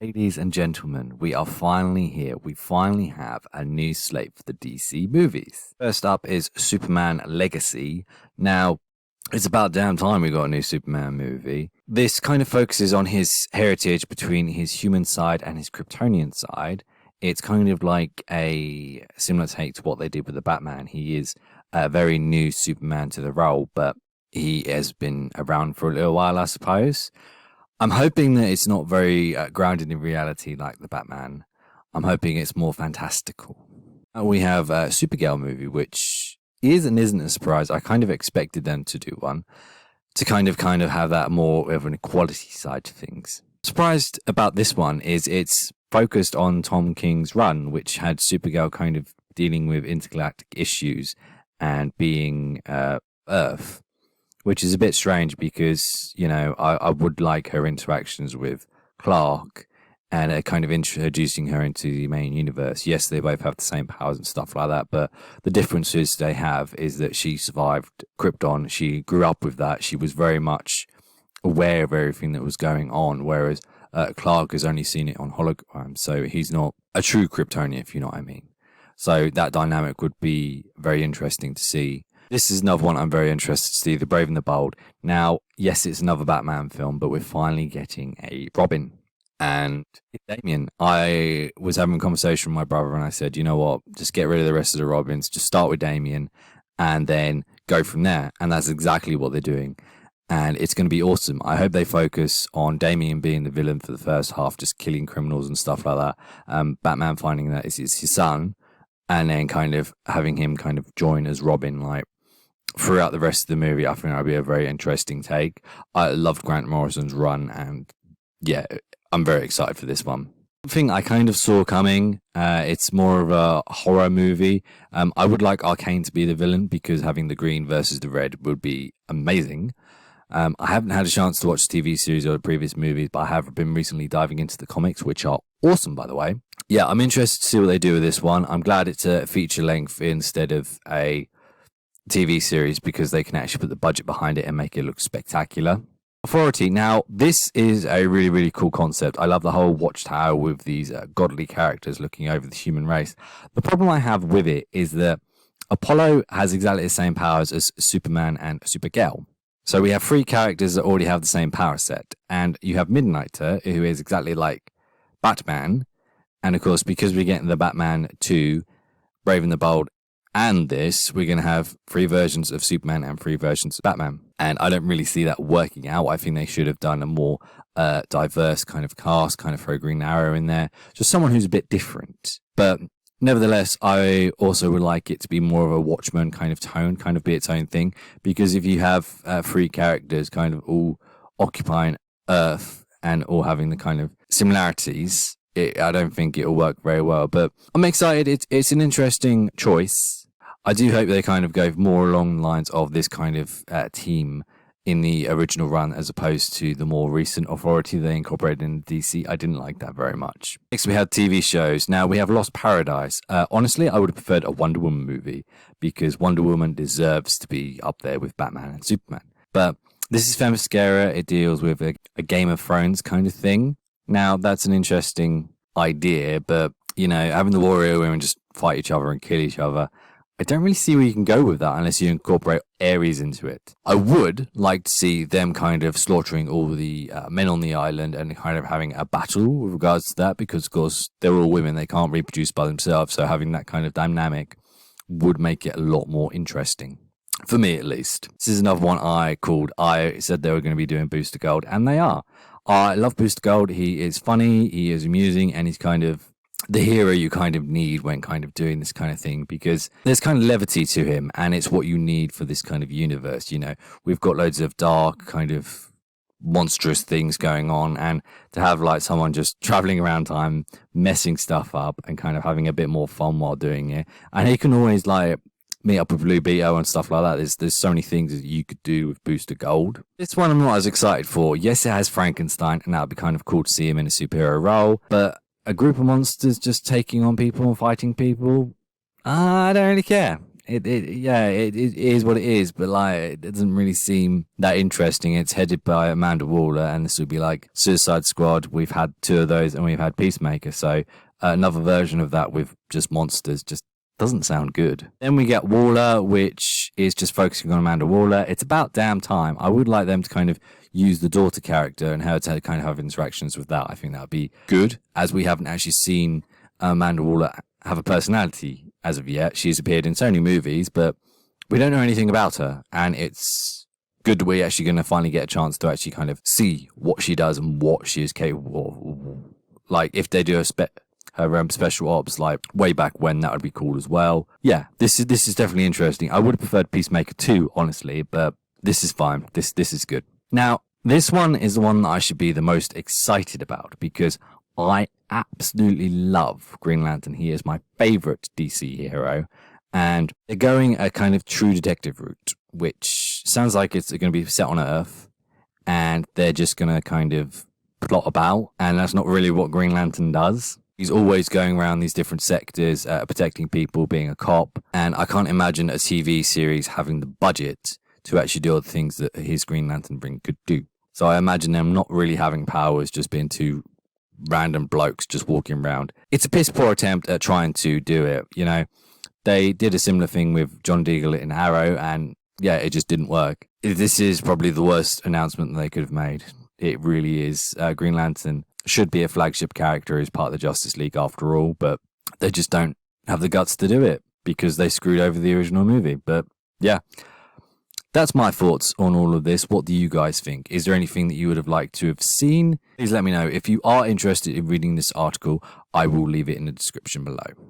Ladies and gentlemen, we are finally here. We finally have a new slate for the DC movies. First up is Superman Legacy. Now, it's about damn time we got a new Superman movie. This kind of focuses on his heritage between his human side and his Kryptonian side. It's kind of like a similar take to what they did with the Batman. He is a very new Superman to the role, but he has been around for a little while, I suppose. I'm hoping that it's not very grounded in reality like the Batman. I'm hoping it's more fantastical. We have a Supergirl movie, which is and isn't a surprise. I kind of expected them to do one to kind of have that more of an equality side to things. Surprised about this one is it's focused on Tom King's run, which had Supergirl kind of dealing with intergalactic issues and being Earth. Which is a bit strange because, you know, I would like her interactions with Clark and kind of introducing her into the main universe. Yes, they both have the same powers and stuff like that, but the differences they have is that she survived Krypton. She grew up with that. She was very much aware of everything that was going on, whereas Clark has only seen it on holograms, so he's not a true Kryptonian, if you know what I mean. So that dynamic would be very interesting to see. This is another one I'm very interested to see, The Brave and the Bold. Now, yes, it's another Batman film, but we're finally getting a Robin and Damian. I was having a conversation with my brother and I said, you know what, just get rid of the rest of the Robins, just start with Damian and then go from there. And that's exactly what they're doing. And it's going to be awesome. I hope they focus on Damian being the villain for the first half, just killing criminals and stuff like that. Batman finding that it's his son and then kind of having him kind of join as Robin, like, throughout the rest of the movie. I think that'll be a very interesting take. I loved Grant Morrison's run, and yeah, I'm very excited for this one. Thing I kind of saw coming. It's more of a horror movie. I would like Arcane to be the villain because having the green versus the red would be amazing. I haven't had a chance to watch the TV series or the previous movies, but I have been recently diving into the comics, which are awesome, by the way. Yeah, I'm interested to see what they do with this one. I'm glad it's a feature length instead of a TV series because they can actually put the budget behind it and make it look spectacular. Authority. Now, this is a really, really cool concept. I love the whole watchtower with these godly characters looking over the human race. The problem I have with it is that Apollo has exactly the same powers as Superman and Supergirl. So we have three characters that already have the same power set. And you have Midnighter, who is exactly like Batman. And of course, because we're getting the Batman 2, Brave and the Bold, and this, we're going to have three versions of Superman and three versions of Batman. And I don't really see that working out. I think they should have done a more diverse kind of cast, kind of throw Green Arrow in there. Just someone who's a bit different. But nevertheless, I also would like it to be more of a Watchmen kind of tone, kind of be its own thing. Because if you have three characters kind of all occupying Earth and all having the kind of similarities, I don't think it'll work very well, but I'm excited. It's an interesting choice. I do hope they kind of go more along the lines of this kind of team in the original run as opposed to the more recent Authority they incorporated in DC. I didn't like that very much. Next, we had TV shows. Now, we have Lost Paradise. Honestly, I would have preferred a Wonder Woman movie because Wonder Woman deserves to be up there with Batman and Superman. But this is Themyscira. It deals with a Game of Thrones kind of thing. Now, that's an interesting idea, but, you know, having the warrior women just fight each other and kill each other, I don't really see where you can go with that unless you incorporate Ares into it. I would like to see them kind of slaughtering all the men on the island and kind of having a battle with regards to that because, of course, they're all women. They can't reproduce by themselves, so having that kind of dynamic would make it a lot more interesting. For me, at least. This is another one I said they were going to be doing Booster Gold, and they are. I love Booster Gold. He is funny, he is amusing, and he's kind of the hero you kind of need when kind of doing this kind of thing because there's kind of levity to him and it's what you need for this kind of universe. You know, we've got loads of dark kind of monstrous things going on, and to have like someone just traveling around time, messing stuff up and kind of having a bit more fun while doing it. And he can always like meet up with Blue Beetle and stuff like that. There's so many things that you could do with Booster Gold. This one I'm not as excited for. Yes, it has Frankenstein, and that would be kind of cool to see him in a superhero role, but a group of monsters just taking on people and fighting people, I don't really care. it is what it is, but like it doesn't really seem that interesting. It's headed by Amanda Waller, and this would be like Suicide Squad. We've had 2 of those, and we've had Peacemaker, so another version of that with just monsters just doesn't sound good. Then we get Waller, which is just focusing on Amanda Waller. It's about damn time. I would like them to kind of use the daughter character and her to kind of have interactions with that. I think that would be good, as we haven't actually seen Amanda Waller have a personality as of yet. She's appeared in so many movies, but we don't know anything about her, and it's good that we're actually going to finally get a chance to actually kind of see what she does and what she is capable of. Like, if they do her special ops, like way back when, that would be cool as well. Yeah, this is definitely interesting. I would have preferred Peacemaker 2, honestly, but this is fine. This is good. Now, this one is the one that I should be the most excited about, because I absolutely love Green Lantern. He is my favorite DC hero, and they're going a kind of true detective route, which sounds like it's going to be set on Earth, and they're just going to kind of plot about, and that's not really what Green Lantern does. He's always going around these different sectors, protecting people, being a cop, and I can't imagine a TV series having the budget to actually do all the things that his Green Lantern ring could do. So I imagine them not really having powers, just being 2 random blokes just walking around. It's a piss poor attempt at trying to do it, you know. They did a similar thing with John Deagle in Arrow, and yeah, it just didn't work. This is probably the worst announcement that they could have made. It really is. Green Lantern should be a flagship character as part of the Justice League after all, but they just don't have the guts to do it because they screwed over the original movie. But yeah, that's my thoughts on all of this. What do you guys think? Is there anything that you would have liked to have seen? Please let me know. If you are interested in reading this article, I will leave it in the description below.